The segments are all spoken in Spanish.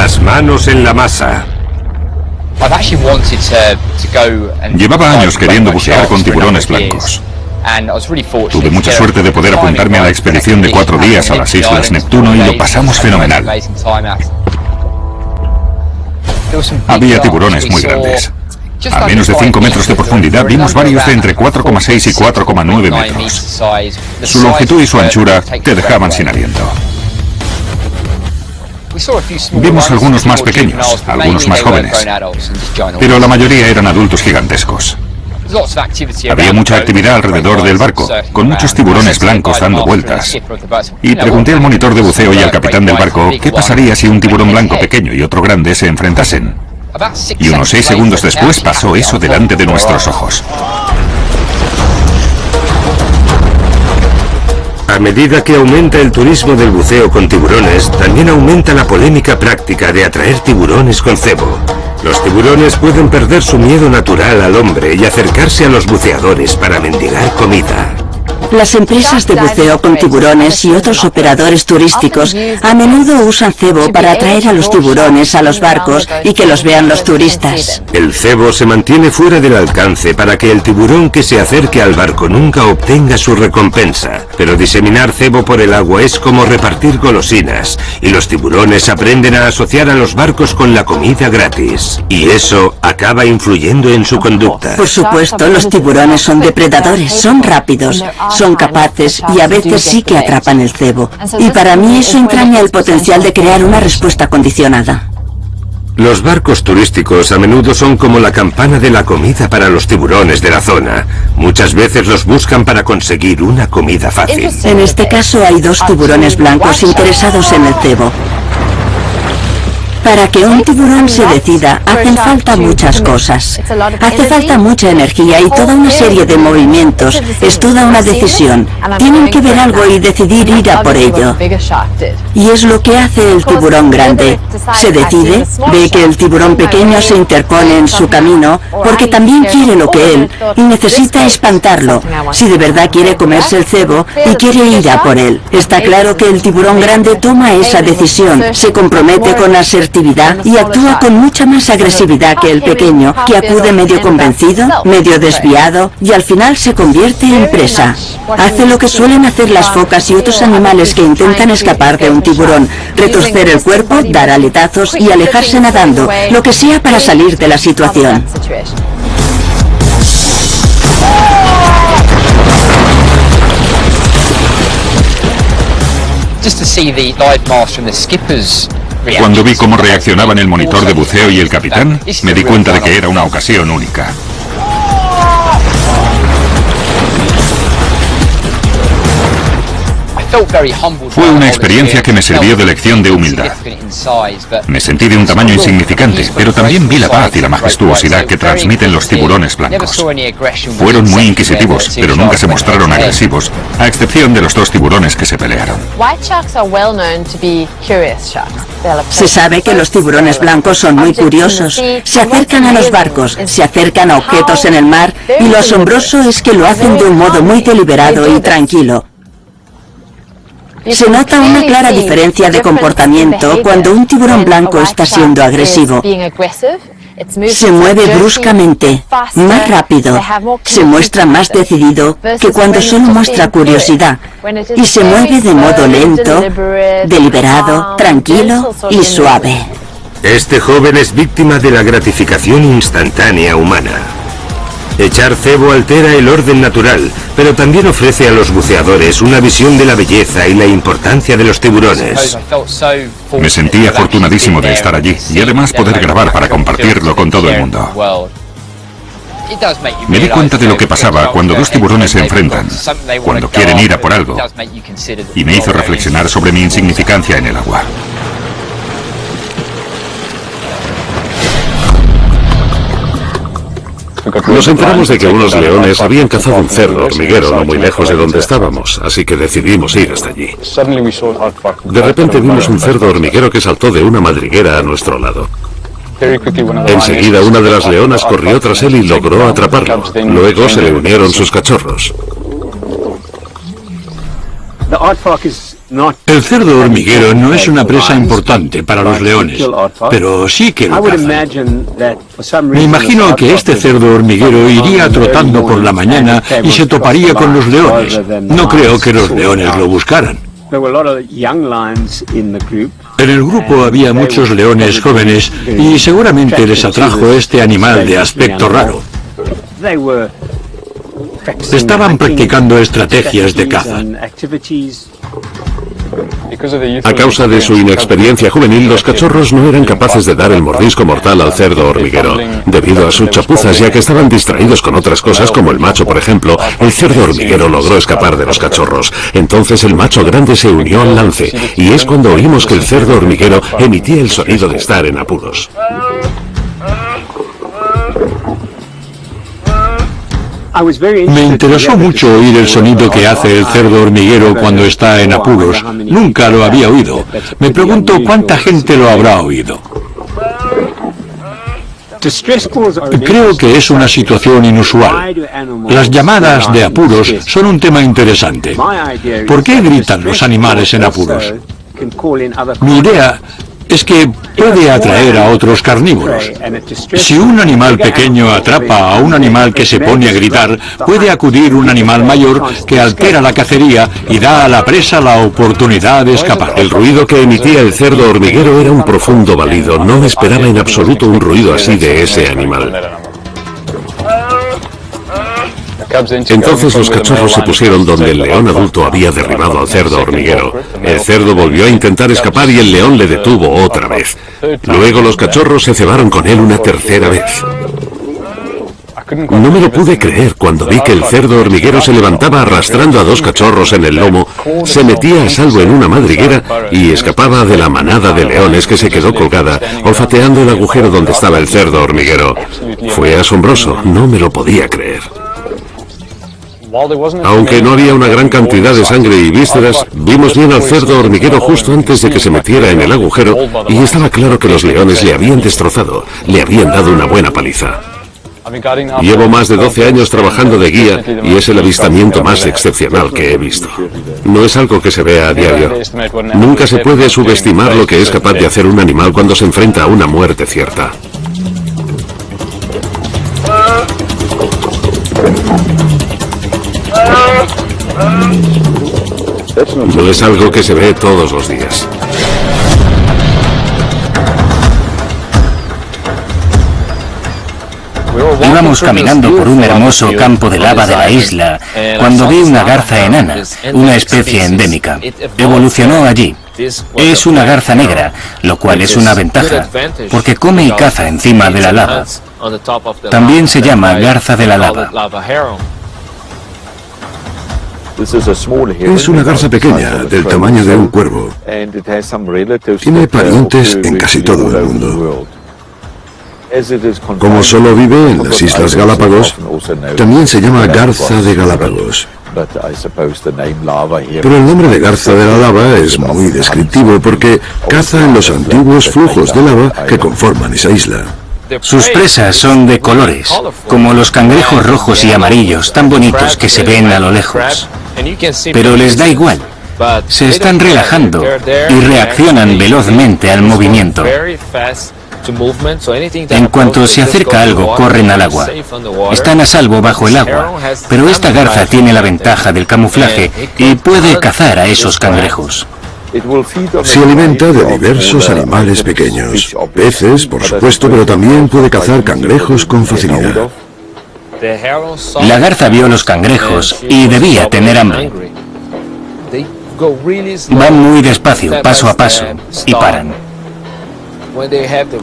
Las manos en la masa. Llevaba años queriendo bucear con tiburones blancos. Tuve mucha suerte de poder apuntarme a la expedición de 4 días a las Islas Neptuno y lo pasamos fenomenal. Había tiburones muy grandes. A menos de 5 metros de profundidad vimos varios de entre 4,6 y 4,9 metros. Su longitud y su anchura te dejaban sin aliento. Vimos algunos más pequeños, algunos más jóvenes, pero la mayoría eran adultos gigantescos. Había mucha actividad alrededor del barco, con muchos tiburones blancos dando vueltas. Y pregunté al monitor de buceo y al capitán del barco qué pasaría si un tiburón blanco pequeño y otro grande se enfrentasen. Y unos 6 segundos después pasó eso delante de nuestros ojos. A medida que aumenta el turismo del buceo con tiburones, también aumenta la polémica práctica de atraer tiburones con cebo. Los tiburones pueden perder su miedo natural al hombre y acercarse a los buceadores para mendigar comida. Las empresas de buceo con tiburones y otros operadores turísticos a menudo usan cebo para atraer a los tiburones a los barcos y que los vean los turistas. El cebo se mantiene fuera del alcance para que el tiburón que se acerque al barco nunca obtenga su recompensa. Pero diseminar cebo por el agua es como repartir golosinas, y los tiburones aprenden a asociar a los barcos con la comida gratis. Y eso acaba influyendo en su conducta. Por supuesto, los tiburones son depredadores, son rápidos, son capaces y a veces sí que atrapan el cebo. Y para mí eso entraña el potencial de crear una respuesta condicionada. Los barcos turísticos a menudo son como la campana de la comida para los tiburones de la zona. Muchas veces los buscan para conseguir una comida fácil. En este caso hay 2 tiburones blancos interesados en el cebo. Para que un tiburón se decida, hacen falta muchas cosas. Hace falta mucha energía y toda una serie de movimientos. Es toda una decisión. Tienen que ver algo y decidir ir a por ello. Y es lo que hace el tiburón grande. Se decide, ve que el tiburón pequeño se interpone en su camino porque también quiere lo que él y necesita espantarlo. Si de verdad quiere comerse el cebo y quiere ir a por él. Está claro que el tiburón grande toma esa decisión, se compromete con asertividad y actúa con mucha más agresividad que el pequeño, que acude medio convencido, medio desviado y al final se convierte en presa. Hace lo que suelen hacer las focas y otros animales que intentan escapar de un tiburón, retorcer el cuerpo, dar aletazos y alejarse nadando, lo que sea para salir de la situación. Cuando vi cómo reaccionaban el monitor de buceo y el capitán, me di cuenta de que era una ocasión única. Fue una experiencia que me sirvió de lección de humildad. Me sentí de un tamaño insignificante, pero también vi la paz y la majestuosidad que transmiten los tiburones blancos. Fueron muy inquisitivos, pero nunca se mostraron agresivos, a excepción de los 2 tiburones que se pelearon. Se sabe que los tiburones blancos son muy curiosos. Se acercan a los barcos, se acercan a objetos en el mar y lo asombroso es que lo hacen de un modo muy deliberado y tranquilo. Se nota una clara diferencia de comportamiento cuando un tiburón blanco está siendo agresivo. Se mueve bruscamente, más rápido, se muestra más decidido que cuando solo muestra curiosidad, y se mueve de modo lento, deliberado, tranquilo y suave. Este joven es víctima de la gratificación instantánea humana. Echar cebo altera el orden natural, pero también ofrece a los buceadores una visión de la belleza y la importancia de los tiburones. Me sentí afortunadísimo de estar allí y además poder grabar para compartirlo con todo el mundo. Me di cuenta de lo que pasaba cuando 2 tiburones se enfrentan, cuando quieren ir a por algo, y me hizo reflexionar sobre mi insignificancia en el agua. Nos enteramos de que unos leones habían cazado un cerdo hormiguero no muy lejos de donde estábamos, así que decidimos ir hasta allí. De repente vimos un cerdo hormiguero que saltó de una madriguera a nuestro lado. Enseguida una de las leonas corrió tras él y logró atraparlo. Luego se le unieron sus cachorros. El cerdo hormiguero no es una presa importante para los leones, pero sí que lo cazan. Me imagino que este cerdo hormiguero iría trotando por la mañana y se toparía con los leones. No creo que los leones lo buscaran. En el grupo había muchos leones jóvenes y seguramente les atrajo este animal de aspecto raro. Estaban practicando estrategias de caza. A causa de su inexperiencia juvenil, los cachorros no eran capaces de dar el mordisco mortal al cerdo hormiguero. Debido a sus chapuzas, ya que estaban distraídos con otras cosas, como el macho, por ejemplo, el cerdo hormiguero logró escapar de los cachorros. Entonces el macho grande se unió al lance, y es cuando oímos que el cerdo hormiguero emitía el sonido de estar en apuros. Me interesó mucho oír el sonido que hace el cerdo hormiguero cuando está en apuros. Nunca lo había oído. Me pregunto cuánta gente lo habrá oído. Creo que es una situación inusual. Las llamadas de apuros son un tema interesante. ¿Por qué gritan los animales en apuros? Mi idea es que puede atraer a otros carnívoros. Si un animal pequeño atrapa a un animal que se pone a gritar, puede acudir un animal mayor que altera la cacería y da a la presa la oportunidad de escapar. El ruido que emitía el cerdo hormiguero era un profundo balido. No esperaba en absoluto un ruido así de ese animal. Entonces los cachorros se pusieron donde el león adulto había derribado al cerdo hormiguero. El cerdo volvió a intentar escapar y el león le detuvo otra vez. Luego los cachorros se cebaron con él una tercera vez. No me lo pude creer cuando vi que el cerdo hormiguero se levantaba arrastrando a dos cachorros en el lomo, se metía a salvo en una madriguera y escapaba de la manada de leones que se quedó colgada, olfateando el agujero donde estaba el cerdo hormiguero. Fue asombroso, no me lo podía creer. Aunque no había una gran cantidad de sangre y vísceras, vimos bien al cerdo hormiguero justo antes de que se metiera en el agujero y estaba claro que los leones le habían destrozado, le habían dado una buena paliza. Llevo más de 12 años trabajando de guía y es el avistamiento más excepcional que he visto. No es algo que se vea a diario. Nunca se puede subestimar lo que es capaz de hacer un animal cuando se enfrenta a una muerte cierta. No es algo que se ve todos los días. Íbamos caminando por un hermoso campo de lava de la isla cuando vi una garza enana, una especie endémica. Evolucionó allí. Es una garza negra, lo cual es una ventaja, porque come y caza encima de la lava. También se llama garza de la lava. Es una garza pequeña, del tamaño de un cuervo. Tiene parientes en casi todo el mundo. Como solo vive en las Islas Galápagos, también se llama garza de Galápagos. Pero el nombre de garza de la lava es muy descriptivo porque caza en los antiguos flujos de lava que conforman esa isla. Sus presas son de colores, como los cangrejos rojos y amarillos, tan bonitos que se ven a lo lejos. Pero les da igual. Se están relajando y reaccionan velozmente al movimiento. En cuanto se acerca algo, corren al agua. Están a salvo bajo el agua, pero esta garza tiene la ventaja del camuflaje y puede cazar a esos cangrejos. Se alimenta de diversos animales pequeños, peces, por supuesto, pero también puede cazar cangrejos con facilidad. La garza vio los cangrejos y debía tener hambre. Van muy despacio, paso a paso, y paran.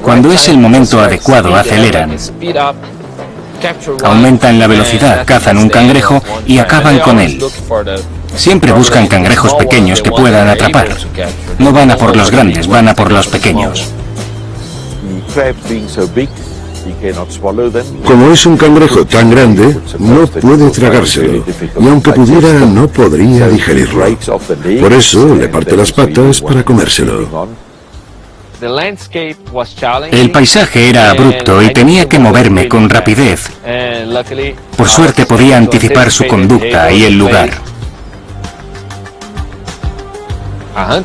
Cuando es el momento adecuado, aceleran. Aumentan la velocidad, cazan un cangrejo y acaban con él. Siempre buscan cangrejos pequeños que puedan atrapar. No van a por los grandes, van a por los pequeños. Como es un cangrejo tan grande, no puede tragárselo, y aunque pudiera, no podría digerirlo. Por eso le parte las patas para comérselo. El paisaje era abrupto y tenía que moverme con rapidez. Por suerte podía anticipar su conducta y el lugar.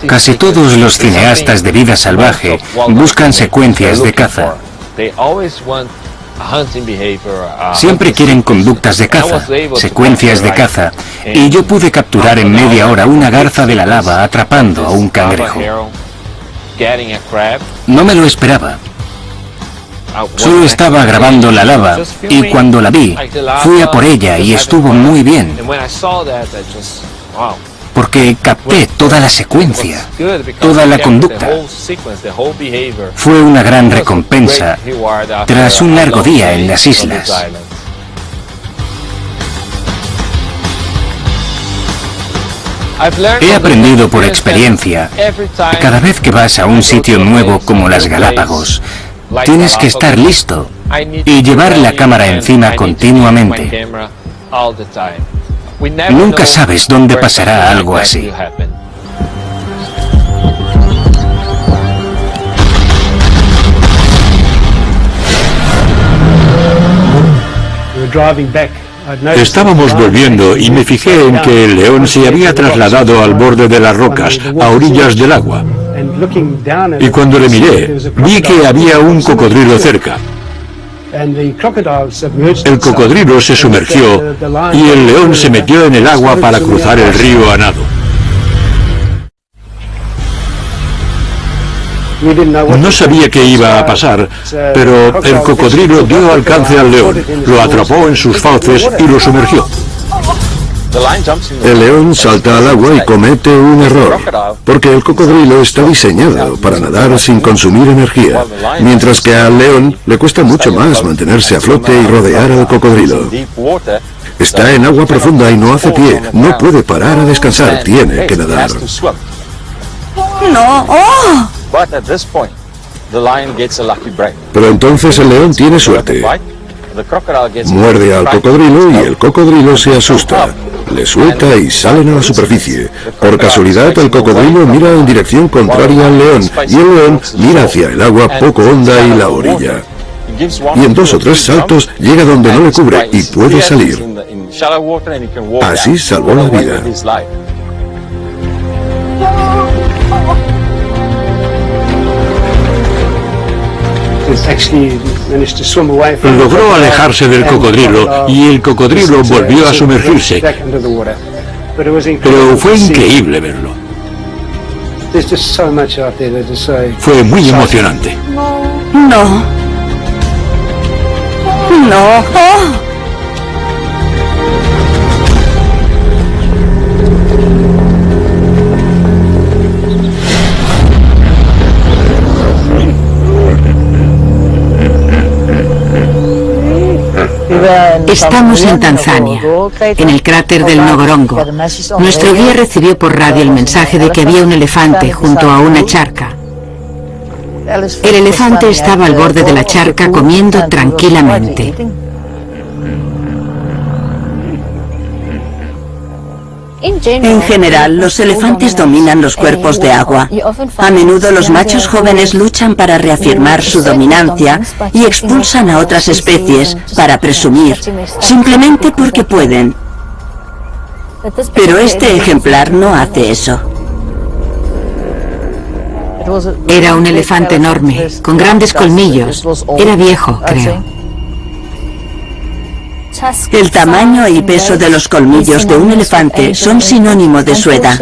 Casi todos los cineastas de vida salvaje buscan secuencias de caza. Siempre quieren conductas de caza, secuencias de caza, y yo pude capturar en media hora una garza de la lava atrapando a un cangrejo. No me lo esperaba. Solo estaba grabando la lava y cuando la vi, fui a por ella y estuvo muy bien. Porque capté toda la secuencia, toda la conducta. Fue una gran recompensa tras un largo día en las islas. He aprendido por experiencia, cada vez que vas a un sitio nuevo como las Galápagos, tienes que estar listo y llevar la cámara encima continuamente. Nunca sabes dónde pasará algo así. Estábamos volviendo y me fijé en que el león se había trasladado al borde de las rocas, a orillas del agua. Y cuando le miré, vi que había un cocodrilo cerca. El cocodrilo se sumergió y el león se metió en el agua para cruzar el río a nado. No sabía qué iba a pasar, pero el cocodrilo dio alcance al león, lo atrapó en sus fauces y lo sumergió. El león salta al agua y comete un error, porque el cocodrilo está diseñado para nadar sin consumir energía, mientras que al león le cuesta mucho más mantenerse a flote y rodear al cocodrilo. Está en agua profunda y no hace pie, no puede parar a descansar, tiene que nadar. ¡No! ¡Oh! Pero entonces el león tiene suerte. Muerde al cocodrilo y el cocodrilo se asusta. Le suelta y salen a la superficie. Por casualidad, el cocodrilo mira en dirección contraria al león y el león mira hacia el agua poco honda y la orilla. Y en 2 o 3 saltos llega donde no le cubre y puede salir. Así salvó la vida. Logró alejarse del cocodrilo y el cocodrilo volvió a sumergirse. Pero fue increíble verlo. Fue muy emocionante. No. No. ¡Oh! Estamos en Tanzania, en el cráter del Ngorongo. Nuestro guía recibió por radio el mensaje de que había un elefante junto a una charca. El elefante estaba al borde de la charca comiendo tranquilamente. En general, los elefantes dominan los cuerpos de agua. A menudo los machos jóvenes luchan para reafirmar su dominancia y expulsan a otras especies para presumir, simplemente porque pueden. Pero este ejemplar no hace eso. Era un elefante enorme, con grandes colmillos. Era viejo, creo. El tamaño y peso de los colmillos de un elefante son sinónimo de su edad.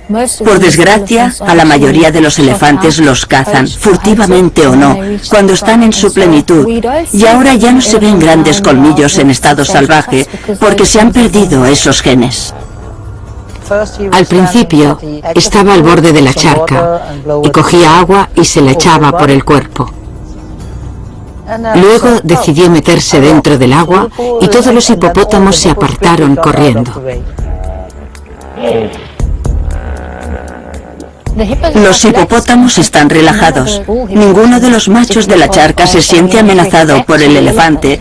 Por desgracia, a la mayoría de los elefantes los cazan, furtivamente o no, cuando están en su plenitud, y ahora ya no se ven grandes colmillos en estado salvaje porque se han perdido esos genes. Al principio, estaba al borde de la charca y cogía agua y se la echaba por el cuerpo. Luego decidió meterse dentro del agua y todos los hipopótamos se apartaron corriendo. Los hipopótamos están relajados. Ninguno de los machos de la charca se siente amenazado por el elefante.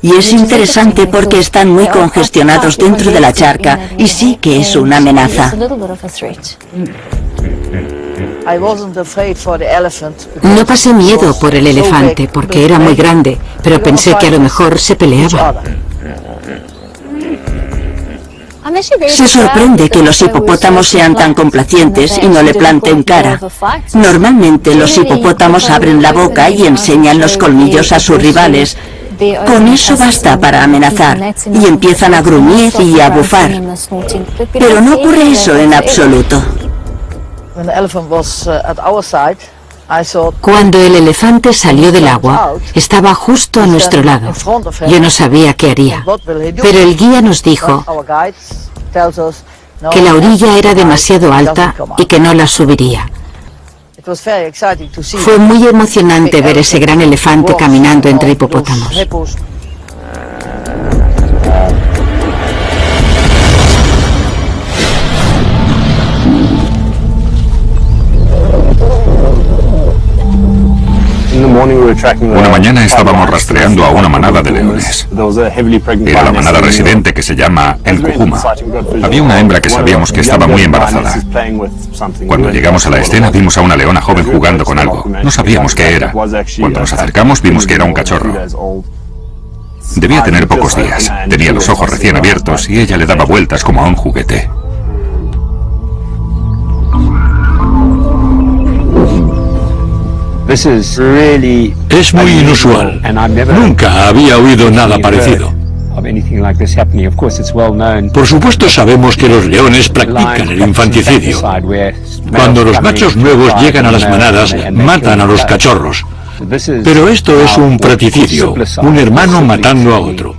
Y es interesante porque están muy congestionados dentro de la charca y sí que es una amenaza. No pasé miedo por el elefante porque era muy grande, pero pensé que a lo mejor se peleaba. Se sorprende que los hipopótamos sean tan complacientes y no le planten cara. Normalmente los hipopótamos abren la boca y enseñan los colmillos a sus rivales. Con eso basta para amenazar, y empiezan a gruñir y a bufar. Pero no ocurre eso en absoluto. Cuando el elefante salió del agua, estaba justo a nuestro lado. Yo no sabía qué haría, pero el guía nos dijo que la orilla era demasiado alta y que no la subiría. Fue muy emocionante ver ese gran elefante caminando entre hipopótamos. Una mañana estábamos rastreando a una manada de leones. Era la manada residente que se llama el Cujuma. Había una hembra que sabíamos que estaba muy embarazada. Cuando llegamos a la escena vimos a una leona joven jugando con algo. No sabíamos qué era. Cuando nos acercamos vimos que era un cachorro. Debía tener pocos días. Tenía los ojos recién abiertos y ella le daba vueltas como a un juguete. Es muy inusual. Nunca había oído nada parecido. Por supuesto sabemos que los leones practican el infanticidio. Cuando los machos nuevos llegan a las manadas, matan a los cachorros. Pero esto es un praticidio, un hermano matando a otro.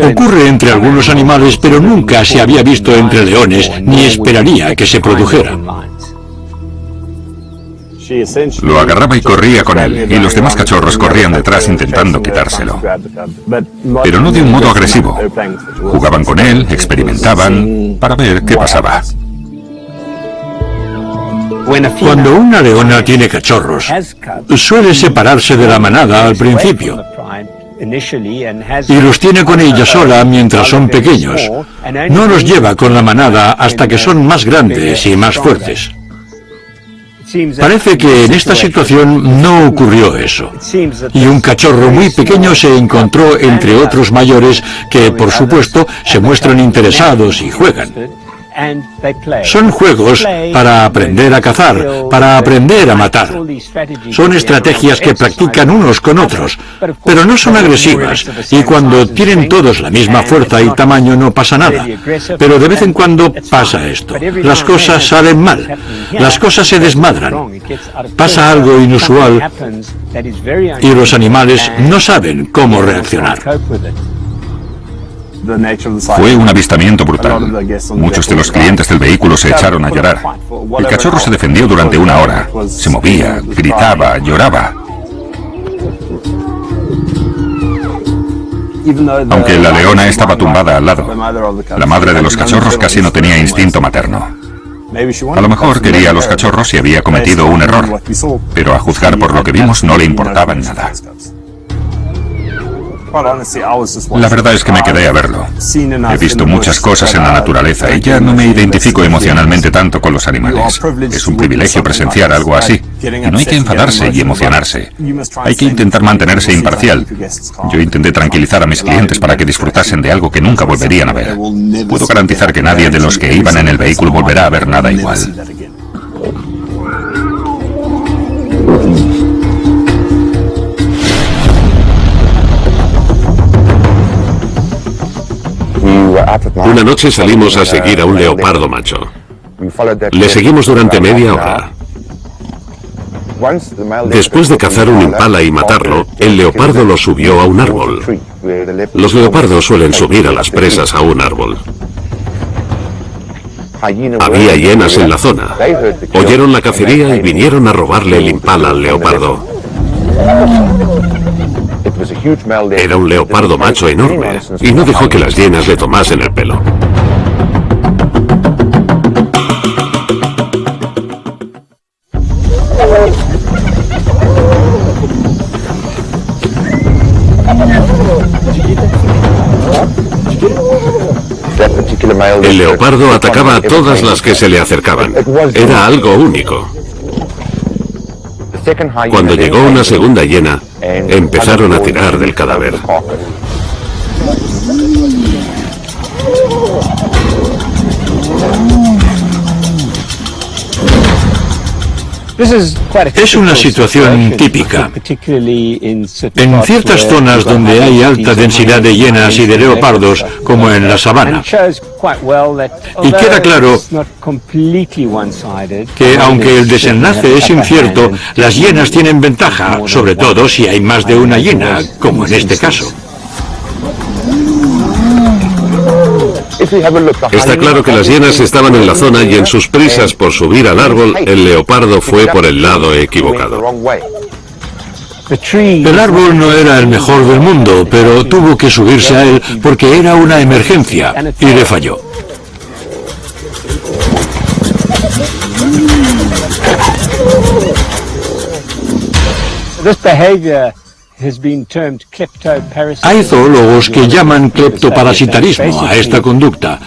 Ocurre entre algunos animales, pero nunca se había visto entre leones, ni esperaría que se produjera. Lo agarraba y corría con él, y los demás cachorros corrían detrás intentando quitárselo. Pero no de un modo agresivo. Jugaban con él, experimentaban, para ver qué pasaba. Cuando una leona tiene cachorros, suele separarse de la manada al principio. Y los tiene con ella sola mientras son pequeños. No los lleva con la manada hasta que son más grandes y más fuertes. Parece que en esta situación no ocurrió eso, y un cachorro muy pequeño se encontró entre otros mayores que, por supuesto, se muestran interesados y juegan. Son juegos para aprender a cazar, para aprender a matar. Son estrategias que practican unos con otros, pero no son agresivas, y cuando tienen todos la misma fuerza y tamaño no pasa nada. Pero de vez en cuando pasa esto. Las cosas salen mal, las cosas se desmadran. Pasa algo inusual y los animales no saben cómo reaccionar. Fue un avistamiento brutal. Muchos de los clientes del vehículo se echaron a llorar. El cachorro se defendió durante una hora. Se movía, gritaba, lloraba. Aunque la leona estaba tumbada al lado, la madre de los cachorros casi no tenía instinto materno. A lo mejor quería a los cachorros y había cometido un error, pero a juzgar por lo que vimos no le importaban nada. La verdad es que me quedé a verlo. He visto muchas cosas en la naturaleza y ya no me identifico emocionalmente tanto con los animales. Es un privilegio presenciar algo así. Y no hay que enfadarse y emocionarse. Hay que intentar mantenerse imparcial. Yo intenté tranquilizar a mis clientes para que disfrutasen de algo que nunca volverían a ver. Puedo garantizar que nadie de los que iban en el vehículo volverá a ver nada igual. Una noche salimos a seguir a un leopardo macho. Le seguimos durante media hora. Después de cazar un impala y matarlo, el leopardo lo subió a un árbol. Los leopardos suelen subir a las presas a un árbol. Había hienas en la zona. Oyeron la cacería y vinieron a robarle el impala al leopardo. Era un leopardo macho enorme y no dejó que las hienas le tomasen el pelo. El leopardo atacaba a todas las que se le acercaban. Era algo único. Cuando llegó una segunda hiena, empezaron a tirar del cadáver. Es una situación típica. En ciertas zonas donde hay alta densidad de hienas y de leopardos, como en la sabana. Y queda claro que, aunque el desenlace es incierto, las hienas tienen ventaja, sobre todo si hay más de una hiena, como en este caso. Está claro que las hienas estaban en la zona y en sus prisas por subir al árbol, el leopardo fue por el lado equivocado. El árbol no era el mejor del mundo, pero tuvo que subirse a él porque era una emergencia y le falló. Hay zoólogos que llaman cleptoparasitarismo a esta conducta.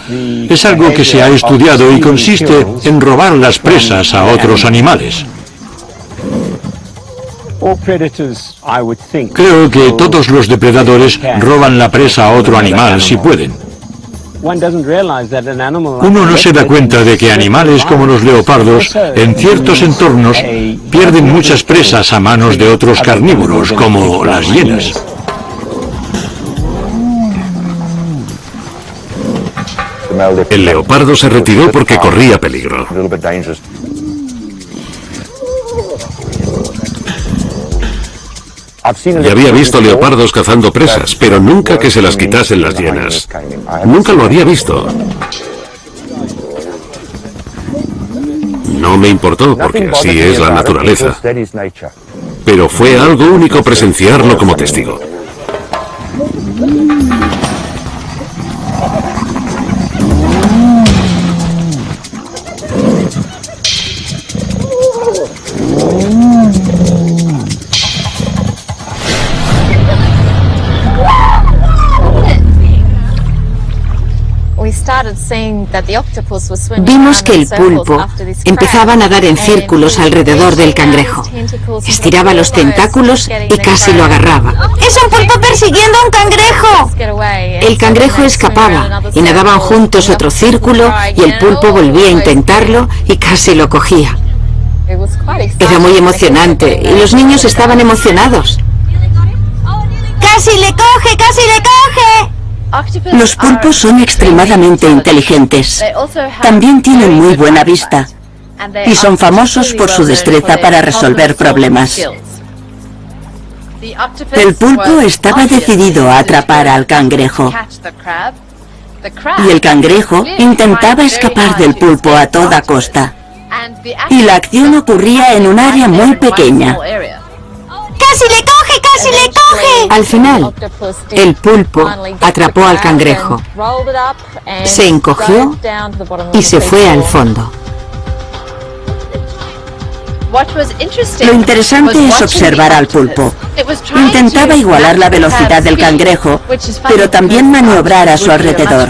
Es algo que se ha estudiado y consiste en robar las presas a otros animales. Creo que todos los depredadores roban la presa a otro animal si pueden. Uno no se da cuenta de que animales como los leopardos, en ciertos entornos, pierden muchas presas a manos de otros carnívoros, como las hienas. El leopardo se retiró porque corría peligro. Ya había visto leopardos cazando presas, pero nunca que se las quitasen las hienas. Nunca lo había visto. No me importó, porque así es la naturaleza. Pero fue algo único presenciarlo como testigo. Vimos que el pulpo empezaba a nadar en círculos alrededor del cangrejo. Estiraba los tentáculos y casi lo agarraba. ¡Es un pulpo persiguiendo a un cangrejo! El cangrejo escapaba y nadaban juntos otro círculo y el pulpo volvía a intentarlo y casi lo cogía. Era muy emocionante y los niños estaban emocionados. ¡Casi le coge! ¡Casi le coge! Los pulpos son extremadamente inteligentes. También tienen muy buena vista y son famosos por su destreza para resolver problemas. El pulpo estaba decidido a atrapar al cangrejo y el cangrejo intentaba escapar del pulpo a toda costa. Y la acción ocurría en un área muy pequeña. ¡Casi le coge! ¡Casi le coge! Al final, el pulpo atrapó al cangrejo, se encogió y se fue al fondo. Lo interesante es observar al pulpo. Intentaba igualar la velocidad del cangrejo, pero también maniobrar a su alrededor.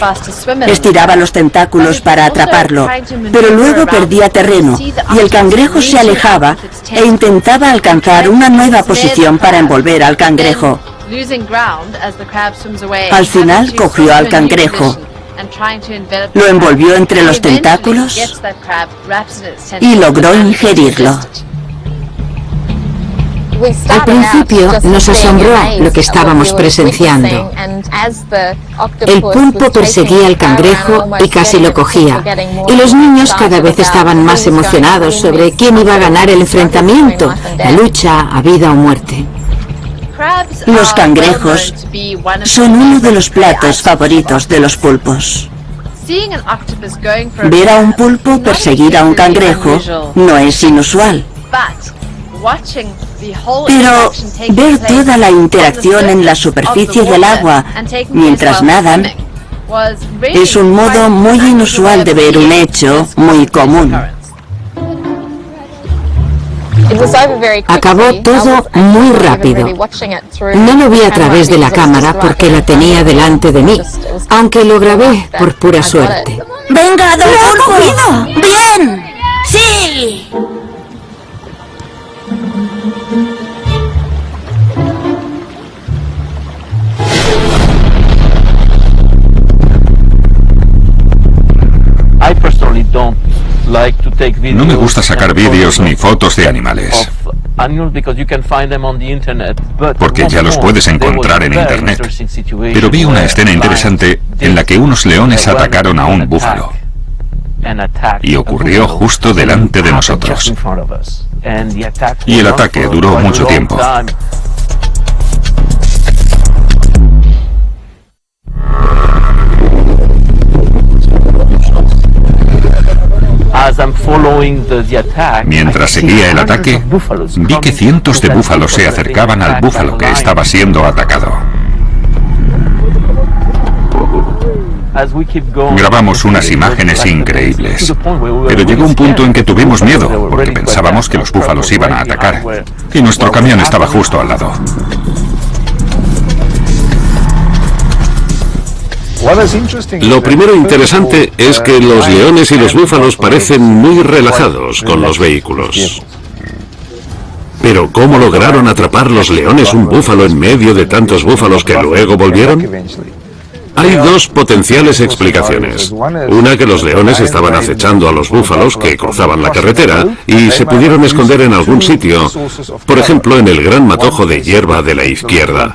Estiraba los tentáculos para atraparlo, pero luego perdía terreno y el cangrejo se alejaba e intentaba alcanzar una nueva posición para envolver al cangrejo. Al final cogió al cangrejo, lo envolvió entre los tentáculos y logró ingerirlo. Al principio nos asombró lo que estábamos presenciando. El pulpo perseguía al cangrejo y casi lo cogía. Y los niños cada vez estaban más emocionados sobre quién iba a ganar el enfrentamiento, la lucha a vida o muerte. Los cangrejos son uno de los platos favoritos de los pulpos. Ver a un pulpo perseguir a un cangrejo no es inusual. Pero ver toda la interacción en la superficie del agua mientras nadan es un modo muy inusual de ver un hecho muy común. Acabó todo muy rápido. No lo vi a través de la cámara porque la tenía delante de mí, aunque lo grabé por pura suerte. ¡Venga, don Pulpo! ¡Bien! ¡Sí! No me gusta sacar vídeos ni fotos de animales, porque ya los puedes encontrar en internet. Pero vi una escena interesante en la que unos leones atacaron a un búfalo. Y ocurrió justo delante de nosotros. Y el ataque duró mucho tiempo. Mientras seguía el ataque, vi que cientos de búfalos se acercaban al búfalo que estaba siendo atacado. Grabamos unas imágenes increíbles, pero llegó un punto en que tuvimos miedo, porque pensábamos que los búfalos iban a atacar, y nuestro camión estaba justo al lado. Lo primero interesante es que los leones y los búfalos parecen muy relajados con los vehículos. Pero ¿cómo lograron atrapar los leones un búfalo en medio de tantos búfalos que luego volvieron? Hay dos potenciales explicaciones. Una, que los leones estaban acechando a los búfalos que cruzaban la carretera y se pudieron esconder en algún sitio, por ejemplo en el gran matojo de hierba de la izquierda.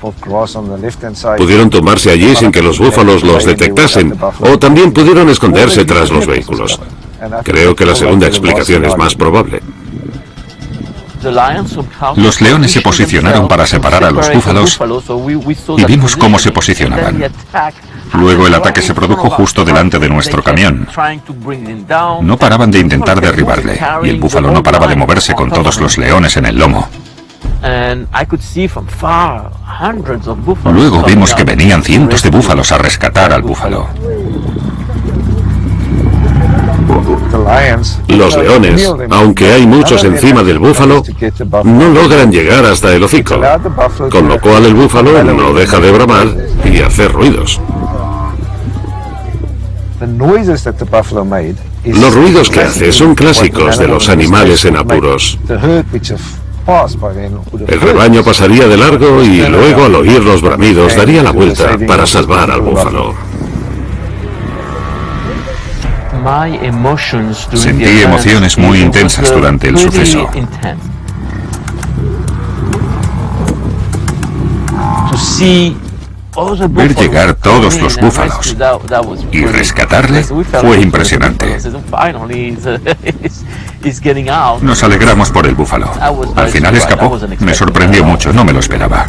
Pudieron tumbarse allí sin que los búfalos los detectasen, o también pudieron esconderse tras los vehículos. Creo que la segunda explicación es más probable. Los leones se posicionaron para separar a los búfalos y vimos cómo se posicionaban. Luego el ataque se produjo justo delante de nuestro camión. No paraban de intentar derribarle y el búfalo no paraba de moverse con todos los leones en el lomo. Luego vimos que venían cientos de búfalos a rescatar al búfalo. Los leones, aunque hay muchos encima del búfalo, no logran llegar hasta el hocico, con lo cual el búfalo no deja de bramar y hacer ruidos. Los ruidos que hace son clásicos de los animales en apuros. El rebaño pasaría de largo y luego, al oír los bramidos, daría la vuelta para salvar al búfalo. Sentí emociones muy intensas durante el suceso. Ver llegar todos los búfalos y rescatarle fue impresionante. Nos alegramos por el búfalo. Al final escapó. Me sorprendió mucho, no me lo esperaba.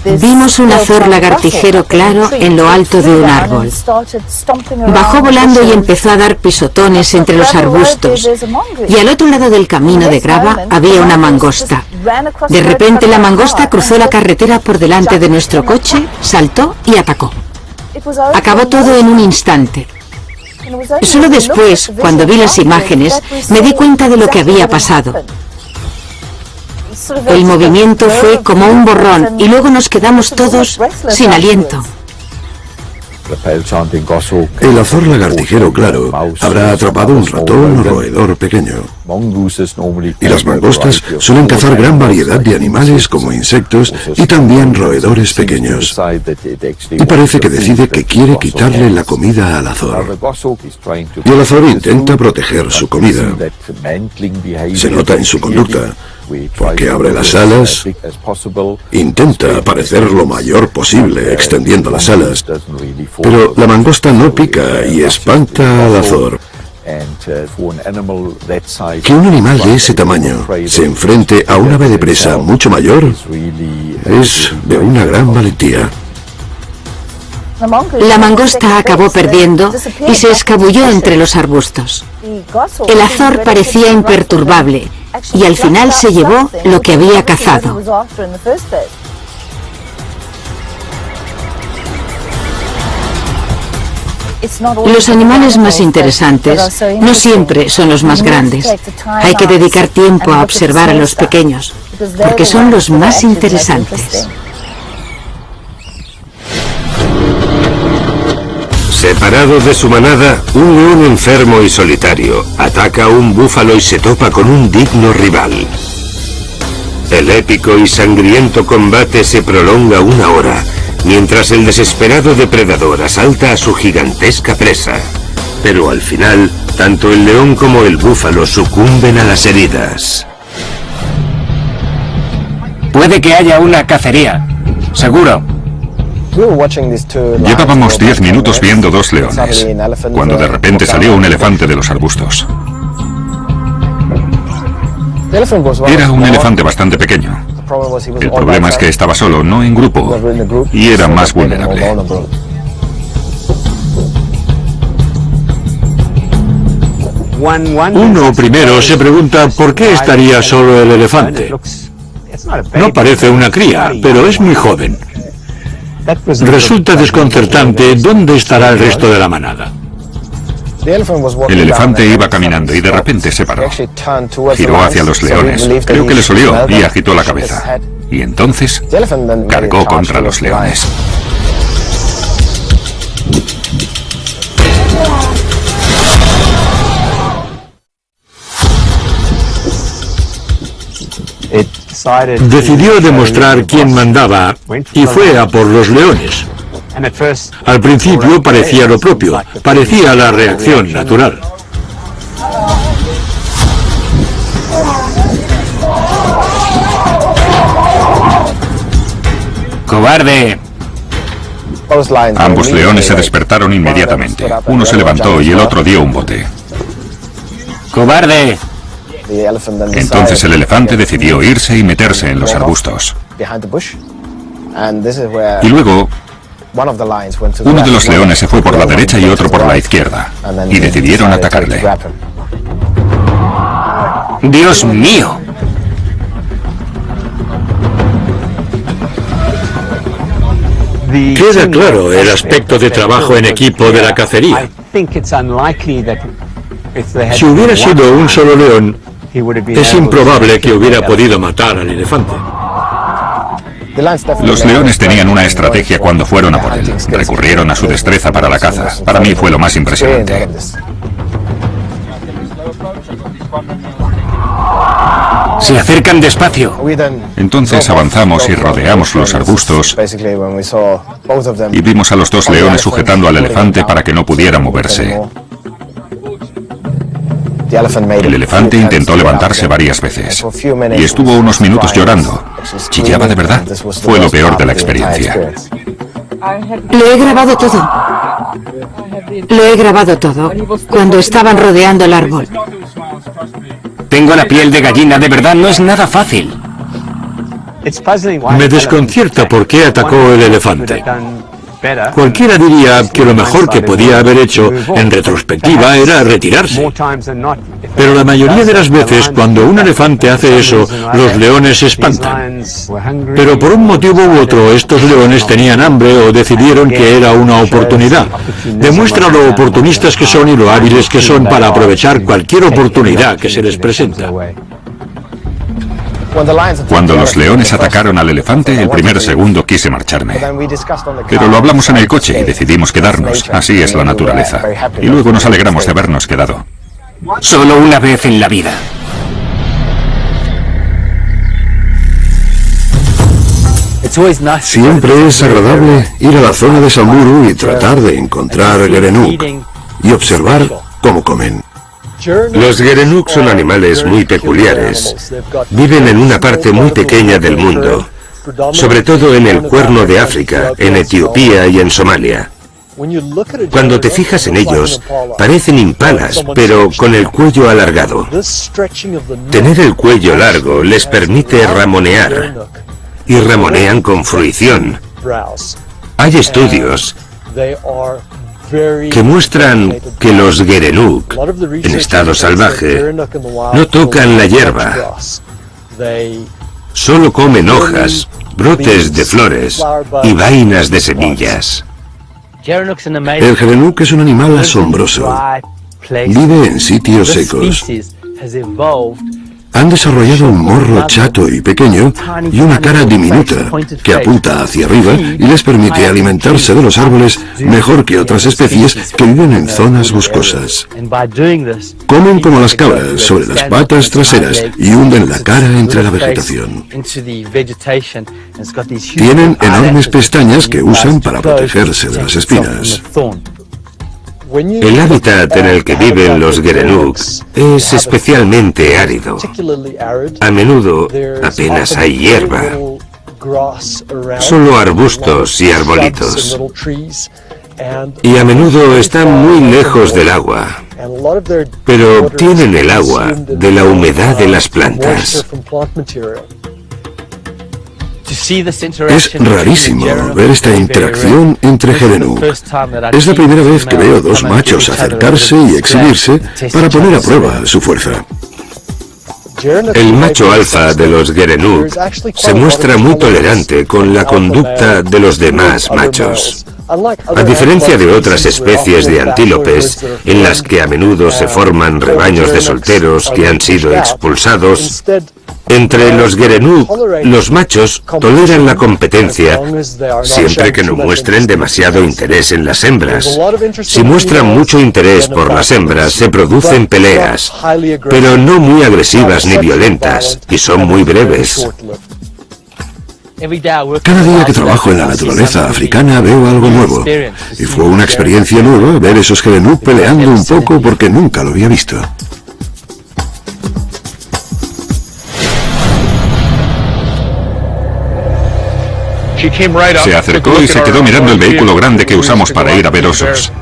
Vimos un azor lagartijero claro en lo alto de un árbol. Bajó volando y empezó a dar pisotones entre los arbustos. Y al otro lado del camino de grava había una mangosta. De repente la mangosta cruzó la carretera por delante de nuestro coche, saltó y atacó. Acabó todo en un instante. Solo después, cuando vi las imágenes, me di cuenta de lo que había pasado. El movimiento fue como un borrón y luego nos quedamos todos sin aliento. El azor lagartijero claro habrá atrapado un ratón o roedor pequeño. Y las mangostas suelen cazar gran variedad de animales como insectos y también roedores pequeños. Y parece que decide que quiere quitarle la comida al azor. Y el azor intenta proteger su comida. Se nota en su conducta, porque abre las alas, intenta parecer lo mayor posible extendiendo las alas, pero la mangosta no pica y espanta al azor. Que un animal de ese tamaño se enfrente a un ave de presa mucho mayor es de una gran valentía. La mangosta acabó perdiendo y se escabulló entre los arbustos. El azor parecía imperturbable y al final se llevó lo que había cazado. Los animales más interesantes no siempre son los más grandes. Hay que dedicar tiempo a observar a los pequeños, porque son los más interesantes. Separado de su manada, un león enfermo y solitario ataca a un búfalo y se topa con un digno rival. El épico y sangriento combate se prolonga 1 hora, mientras el desesperado depredador asalta a su gigantesca presa. Pero al final, tanto el león como el búfalo sucumben a las heridas. Puede que haya una cacería. Seguro. Llevábamos 10 minutos viendo 2 leones, cuando de repente salió un elefante de los arbustos. Era un elefante bastante pequeño. El problema es que estaba solo, no en grupo, y era más vulnerable. Uno primero se pregunta por qué estaría solo el elefante. No parece una cría, pero es muy joven. Resulta desconcertante dónde estará el resto de la manada. El elefante iba caminando y de repente se paró. Giró hacia los leones. Creo que les olió y agitó la cabeza. Y entonces cargó contra los leones. Decidió demostrar quién mandaba y fue a por los leones. Al principio parecía lo propio, parecía la reacción natural. ¡Cobarde! Ambos leones se despertaron inmediatamente. Uno se levantó y el otro dio un bote. ¡Cobarde! Entonces el elefante decidió irse y meterse en los arbustos. Y luego, uno de los leones se fue por la derecha y otro por la izquierda, y decidieron atacarle. ¡Dios mío! Queda claro el aspecto de trabajo en equipo de la cacería. Si hubiera sido un solo león, es improbable que hubiera podido matar al elefante. Los leones tenían una estrategia cuando fueron a por él. Recurrieron a su destreza para la caza. Para mí fue lo más impresionante. Se acercan despacio. Entonces avanzamos y rodeamos los arbustos y vimos a los 2 leones sujetando al elefante para que no pudiera moverse. El elefante intentó levantarse varias veces y estuvo unos minutos llorando. Chillaba de verdad. Fue lo peor de la experiencia. Lo he grabado todo. Lo he grabado todo. Cuando estaban rodeando el árbol. Tengo la piel de gallina, de verdad, no es nada fácil. Me desconcierta por qué atacó el elefante. Cualquiera diría que lo mejor que podía haber hecho en retrospectiva era retirarse. Pero la mayoría de las veces cuando un elefante hace eso, los leones se espantan. Pero por un motivo u otro, estos leones tenían hambre o decidieron que era una oportunidad. Demuestra lo oportunistas que son y lo hábiles que son para aprovechar cualquier oportunidad que se les presenta. Cuando los leones atacaron al elefante, el primer segundo quise marcharme. Pero lo hablamos en el coche y decidimos quedarnos. Así es la naturaleza. Y luego nos alegramos de habernos quedado. Solo una vez en la vida. Siempre es agradable ir a la zona de Samburu y tratar de encontrar gerenuk y observar cómo comen. Los gerenuk son animales muy peculiares. Viven en una parte muy pequeña del mundo, sobre todo en el Cuerno de África, en Etiopía y en Somalia. Cuando te fijas en ellos, parecen impalas, pero con el cuello alargado. Tener el cuello largo les permite ramonear, y ramonean con fruición. Hay estudios que muestran que los gerenuk, en estado salvaje, no tocan la hierba. Solo comen hojas, brotes de flores y vainas de semillas. El gerenuk es un animal asombroso. Vive en sitios secos. Han desarrollado un morro chato y pequeño y una cara diminuta que apunta hacia arriba y les permite alimentarse de los árboles mejor que otras especies que viven en zonas boscosas. Comen como las cabras, sobre las patas traseras y hunden la cara entre la vegetación. Tienen enormes pestañas que usan para protegerse de las espinas. El hábitat en el que viven los gerenuk es especialmente árido. A menudo apenas hay hierba, solo arbustos y arbolitos. Y a menudo están muy lejos del agua, pero obtienen el agua de la humedad de las plantas. Es rarísimo ver esta interacción entre gerenuk. Es la primera vez que veo dos machos acercarse y exhibirse para poner a prueba su fuerza. El macho alfa de los gerenuk se muestra muy tolerante con la conducta de los demás machos. A diferencia de otras especies de antílopes, en las que a menudo se forman rebaños de solteros que han sido expulsados, entre los gerenuk, los machos toleran la competencia siempre que no muestren demasiado interés en las hembras. Si muestran mucho interés por las hembras, se producen peleas, pero no muy agresivas ni violentas, y son muy breves. Cada día que trabajo en la naturaleza africana veo algo nuevo, y fue una experiencia nueva ver esos gerenuk peleando un poco porque nunca lo había visto. Se acercó y se quedó mirando el vehículo grande que usamos para ir a ver osos.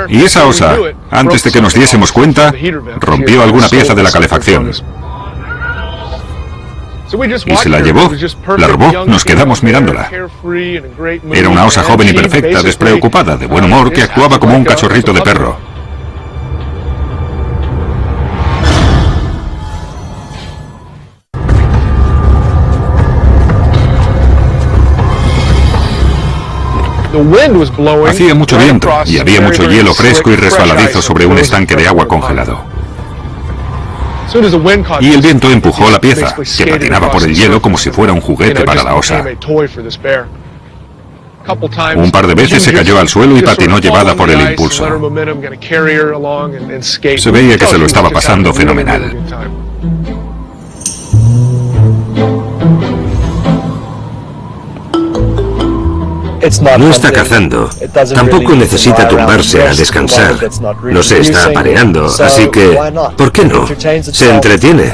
Y esa osa, antes de que nos diésemos cuenta, rompió alguna pieza de la calefacción. Y se la llevó, la robó, nos quedamos mirándola. Era una osa joven y perfecta, despreocupada, de buen humor, que actuaba como un cachorrito de perro. Hacía mucho viento y había mucho hielo fresco y resbaladizo sobre un estanque de agua congelado. Y el viento empujó la pieza, que patinaba por el hielo como si fuera un juguete para la osa. Un par de veces se cayó al suelo y patinó llevada por el impulso. Se veía que se lo estaba pasando fenomenal. No está cazando, tampoco necesita tumbarse a descansar, no se está apareando, así que, ¿por qué no? Se entretiene,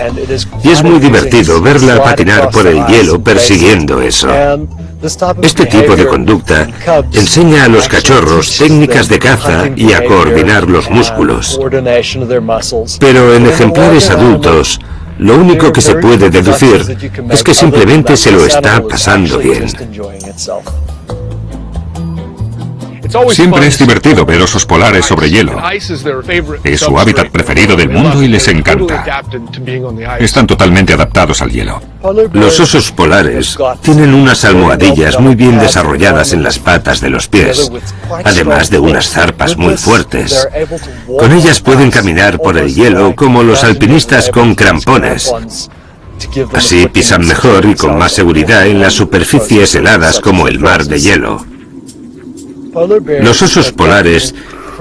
y es muy divertido verla patinar por el hielo persiguiendo eso. Este tipo de conducta enseña a los cachorros técnicas de caza y a coordinar los músculos. Pero en ejemplares adultos, lo único que se puede deducir es que simplemente se lo está pasando bien. Siempre es divertido ver osos polares sobre hielo. Es su hábitat preferido del mundo y les encanta. Están totalmente adaptados al hielo. Los osos polares tienen unas almohadillas muy bien desarrolladas en las patas de los pies, además de unas zarpas muy fuertes. Con ellas pueden caminar por el hielo como los alpinistas con crampones. Así pisan mejor y con más seguridad en las superficies heladas como el mar de hielo. Los osos polares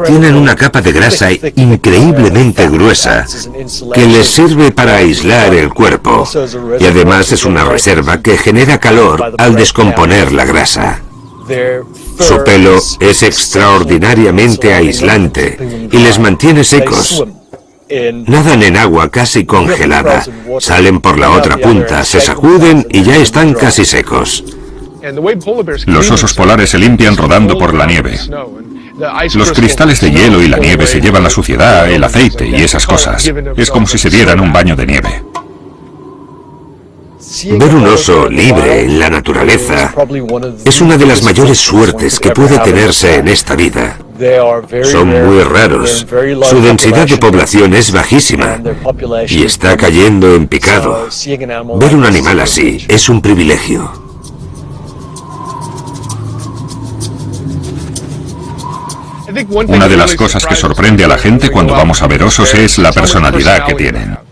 tienen una capa de grasa increíblemente gruesa que les sirve para aislar el cuerpo y además es una reserva que genera calor al descomponer la grasa. Su pelo es extraordinariamente aislante y les mantiene secos. Nadan en agua casi congelada, salen por la otra punta, se sacuden y ya están casi secos. Los osos polares se limpian rodando por la nieve. Los cristales de hielo y la nieve se llevan la suciedad, el aceite y esas cosas. Es como si se dieran un baño de nieve. Ver un oso libre en la naturaleza es una de las mayores suertes que puede tenerse en esta vida. Son muy raros, su densidad de población es bajísima y está cayendo en picado. Ver un animal así es un privilegio. Una de las cosas que sorprende a la gente cuando vamos a ver osos es la personalidad que tienen.